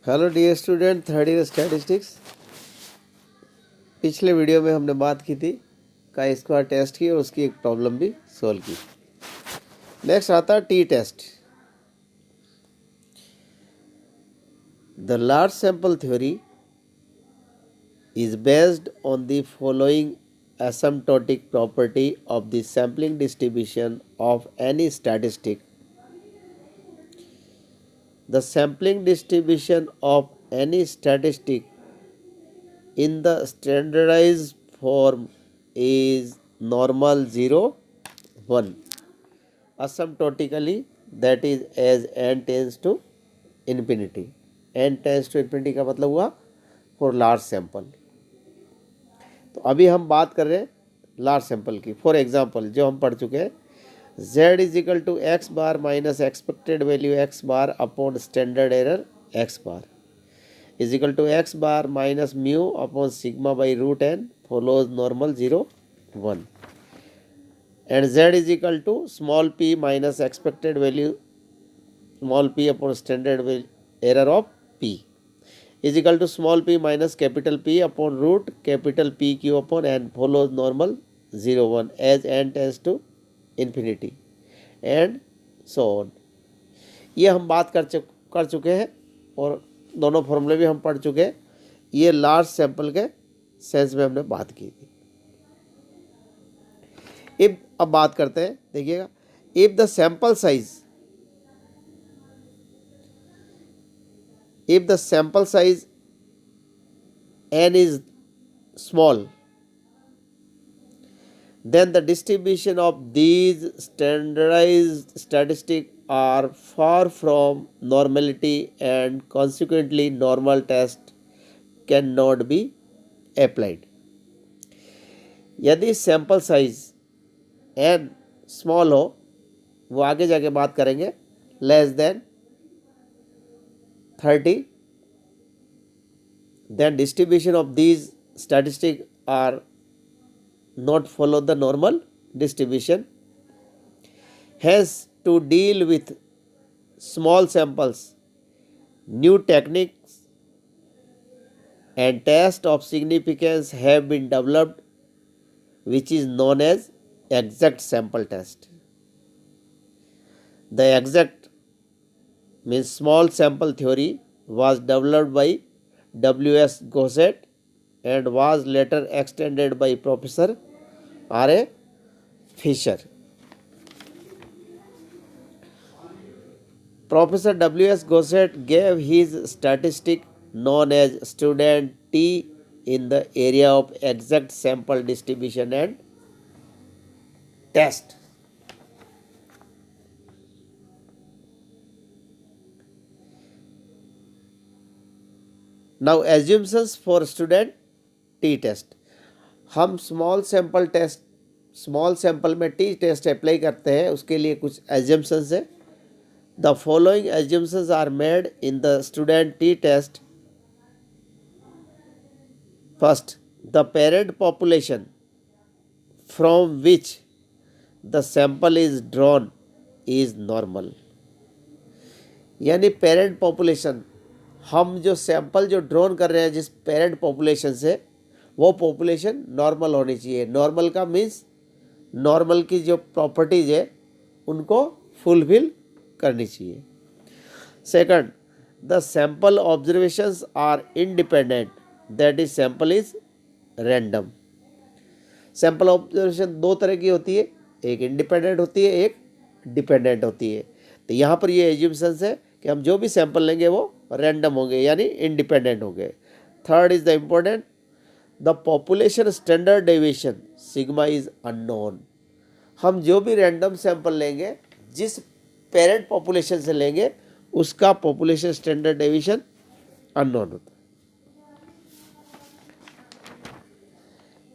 Hello dear student, third year statistics. पिछले video में हमने बात की थी का स्क्वायर टेस्ट की और उसकी एक प्रॉब्लम भी सॉल्व की। नेक्स्ट आता है T test. The large sample theory is based on the following asymptotic property of the sampling distribution of any statistic. The sampling distribution of any statistic in the standardized form is normal 0, 1. Asymptotically, that is as n tends to infinity. n tends to infinity का मतलब हुआ for large sample. तो अभी हम बात कर रहे हैं लार्ज सैंपल की। फॉर एग्जांपल जो हम पढ़ चुके हैं, z is equal to X bar minus expected value X bar upon standard error X bar is equal to X bar minus mu upon sigma by root N follows normal 0, 1 and z is equal to small p minus expected value small p upon standard error of p is equal to small p minus capital P upon root capital PQ upon n follows normal 0, 1 as n tends to infinity and so on. ये हम बात कर चुके हैं और दोनों फॉर्मूले भी हम पढ़ चुके हैं। ये लार्ज सैंपल के सेंस में हमने बात की थी। अब बात करते हैं, देखिएगा, if the sample size if the sample size n is small, then the distribution of these standardized statistics are far from normality and consequently normal test cannot be applied. यदि सैंपल साइज n स्मॉल हो, वो आगे जाके बात करेंगे, less than 30, then distribution of these statistics are not follow the normal distribution. Hence, to deal with small samples, new techniques and tests of significance have been developed, which is known as exact sample test. The exact means small sample theory was developed by W.S. Gossett and was later extended by Professor R.A. Fisher. Professor W.S. Gossett gave his statistic known as student T in the area of exact sample distribution and test. Now assumptions for student T test. हम small sample में T test apply करते हैं, उसके लिए कुछ assumptions है। The following assumptions are made in the student T test. First, the parent population from which the sample is drawn is normal. यानी parent population, हम जो सैंपल जो ड्रॉन कर रहे हैं जिस पेरेंट पॉपुलेशन से, वो पॉपुलेशन नॉर्मल होनी चाहिए। नॉर्मल का मीन्स नॉर्मल की जो प्रॉपर्टीज है उनको फुलफिल करनी चाहिए। Second, the sample observations are independent, that is sample is random. Sample observation दो तरह की होती है, एक इंडिपेंडेंट होती है, एक डिपेंडेंट होती है। तो यहाँ पर ये एज्यूम्शंस है कि हम जो भी सैंपल लेंगे वो रैंडम होंगे यानी इंडिपेंडेंट होंगे। Third is the important, the population standard deviation sigma is unknown. हम जो भी रैंडम सैंपल लेंगे, जिस पेरेंट पॉपुलेशन से लेंगे, उसका पॉपुलेशन स्टैंडर्ड डेविएशन अननोन होता है।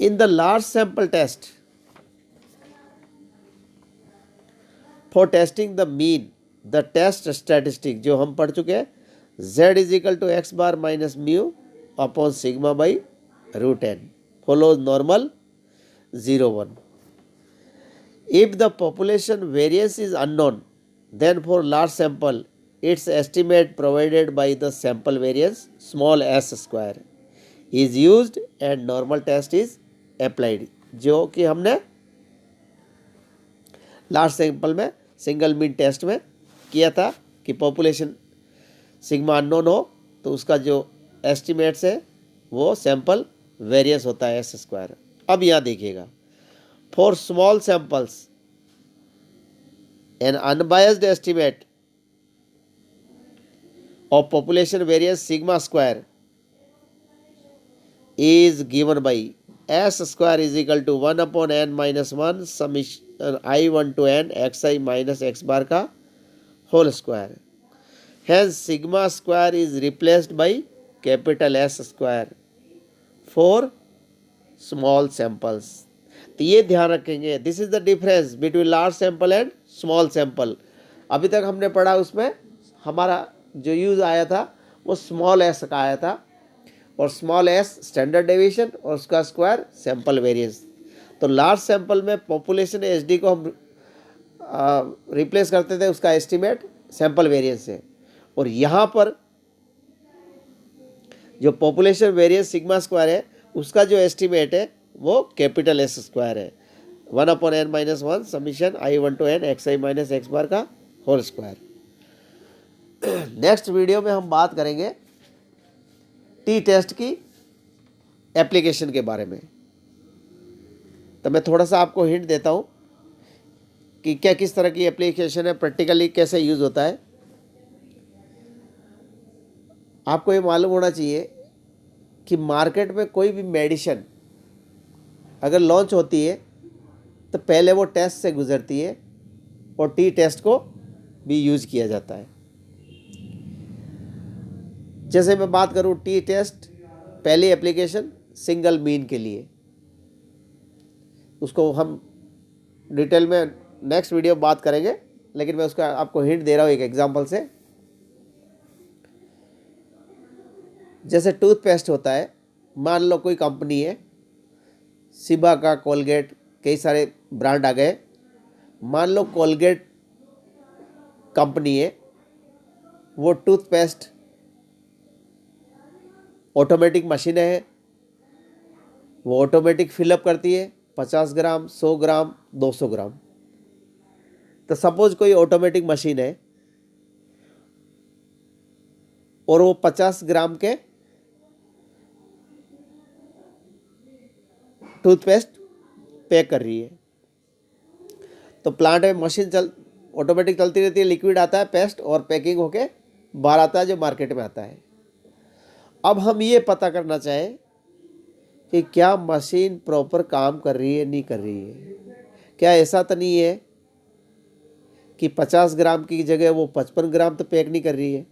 In the large sample test, for testing the mean, the test statistic जो हम पढ़ चुके हैं, z is equal to X bar minus mu upon sigma by root N follows normal 0, 1. If the population variance is unknown, then for large sample its estimate provided by the sample variance small s square is used and normal test is applied, जो कि हमने last sample में single mean test में किया था कि population sigma unknown हो तो उसका जो एस्टिमेट्स है वो सैंपल वेरियंस होता है एस स्क्वायर। अब यहाँ देखिएगा, for small samples N unbiased estimate of population variance sigma square is given by s square is equal to 1 upon n minus 1 summation I1 to n xi minus x bar का whole square. Hence sigma square is replaced by capital S square for small samples. तो ये ध्यान रखेंगे, this is the difference between large sample and small sample. अभी तक हमने पढ़ा उसमें हमारा जो यूज आया था वो स्मॉल एस का आया था, और स्मॉल एस स्टैंडर्ड डेविएशन और उसका स्क्वायर सैंपल वेरिएंस। तो लार्ज सैंपल में पॉपुलेशन एचडी को हम रिप्लेस करते थे उसका एस्टिमेट सैंपल वेरिएंस से, और यहाँ पर जो पॉपुलेशन वेरिएंस सिग्मा स्क्वायर है उसका जो एस्टिमेट है वो कैपिटल एस स्क्वायर है, 1 upon n minus 1 summation I1 to n xi minus x bar का होल स्क्वायर। नेक्स्ट वीडियो में हम बात करेंगे टी टेस्ट की एप्लीकेशन के बारे में। तो मैं थोड़ा सा आपको हिंट देता हूँ कि क्या किस तरह की एप्लीकेशन है, प्रैक्टिकली कैसे यूज़ होता है। आपको ये मालूम होना चाहिए कि मार्केट में कोई भी मेडिसिन अगर लॉन्च होती है तो पहले वो टेस्ट से गुजरती है और टी टेस्ट को भी यूज़ किया जाता है। जैसे मैं बात करूं टी टेस्ट, पहली एप्लीकेशन सिंगल मीन के लिए, उसको हम डिटेल में नेक्स्ट वीडियो बात करेंगे, लेकिन मैं उसका आपको हिंट दे रहा हूं एक एग्जांपल से। जैसे टूथपेस्ट होता है, मान लो कोई कंपनी है, सिबा का, कोलगेट, कई सारे ब्रांड आ गए। मान लो कोलगेट कंपनी है, वो टूथपेस्ट ऑटोमेटिक मशीन है, वो ऑटोमेटिक फिलअप करती है 50 ग्राम, 100 ग्राम, 200 ग्राम। तो सपोज कोई ऑटोमेटिक मशीन है और वो 50 ग्राम के टूथपेस्ट पैक कर रही है। तो प्लांट में मशीन ऑटोमेटिक चलती रहती है, लिक्विड आता है पेस्ट और पैकिंग होके बाहर आता है जो मार्केट में आता है। अब हम ये पता करना चाहें कि क्या मशीन प्रॉपर काम कर रही है, नहीं कर रही है। क्या ऐसा तो नहीं है कि 50 ग्राम की जगह वो 55 ग्राम तो पैक नहीं कर रही है,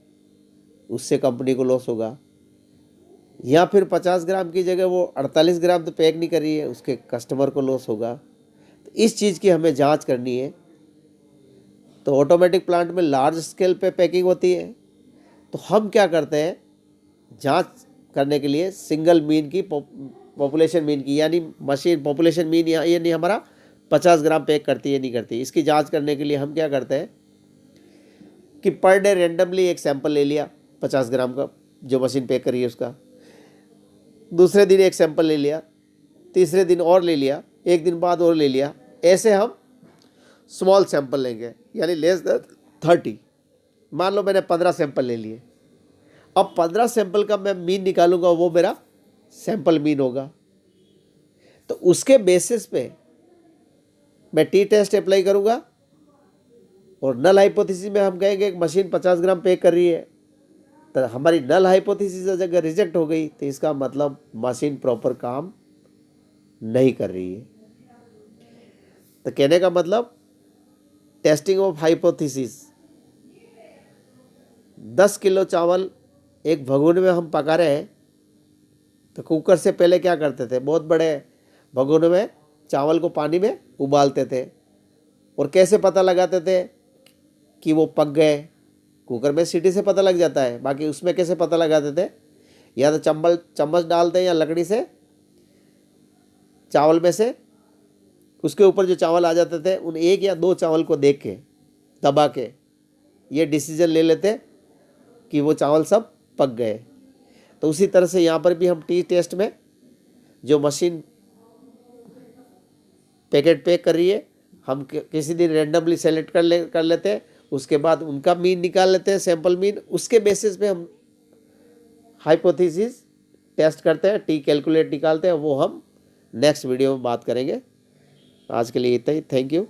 उससे कंपनी को लॉस होगा। या फिर 50 ग्राम की जगह वो 48 ग्राम तो पैक नहीं कर रही है, उसके कस्टमर को लॉस होगा। तो इस चीज़ की हमें जांच करनी है। तो ऑटोमेटिक प्लांट में लार्ज स्केल पे पैकिंग होती है, तो हम क्या करते हैं, जांच करने के लिए सिंगल मीन की, पॉपुलेशन मीन की, यानी मशीन पॉपुलेशन मीन ये नहीं हमारा 50 ग्राम पैक करती है नहीं करती, इसकी जांच करने के लिए हम क्या करते हैं कि पर डे रेंडमली एक सैंपल ले लिया 50 ग्राम का जो मशीन पैक करी है उसका, दूसरे दिन एक सैंपल ले लिया, तीसरे दिन और ले लिया, एक दिन बाद और ले लिया। ऐसे हम स्मॉल सैंपल लेंगे, यानी लेस देन 30। मान लो मैंने 15 सैंपल ले लिए, अब 15 सैंपल का मैं मीन निकालूंगा, वो मेरा सैंपल मीन होगा। तो उसके बेसिस पे मैं टी टेस्ट अप्लाई करूंगा, और नल हाइपोथेसिस में हम कहेंगे कि मशीन 50 ग्राम पैक कर रही है। तो हमारी नल हाइपोथेसिस अगर रिजेक्ट हो गई तो इसका मतलब मशीन प्रॉपर काम नहीं कर रही है। तो कहने का मतलब टेस्टिंग ऑफ हाइपोथेसिस, 10 किलो चावल एक भगोने में हम पका रहे हैं, तो कुकर से पहले क्या करते थे, बहुत बड़े भगोने में चावल को पानी में उबालते थे, और कैसे पता लगाते थे कि वो पक गए। कुकर में सीटी से पता लग जाता है, बाकी उसमें कैसे पता लगाते थे, या तो चम्मच डालते हैं या लकड़ी से चावल में से उसके ऊपर जो चावल आ जाते थे, उन 1 या 2 चावल को देख के दबा के ये डिसीजन ले लेते कि वो चावल सब पक गए। तो उसी तरह से यहाँ पर भी हम टी टेस्ट में जो मशीन पैकेट पैक कर रही है, हम किसी दिन रेंडमली सेलेक्ट कर लेते हैं, उसके बाद उनका मीन निकाल लेते हैं, सैंपल मीन, उसके बेसिस पे हम हाइपोथेसिस टेस्ट करते हैं, टी कैलकुलेट निकालते हैं। वो हम नेक्स्ट वीडियो में बात करेंगे। आज के लिए इतना ही। Thank you.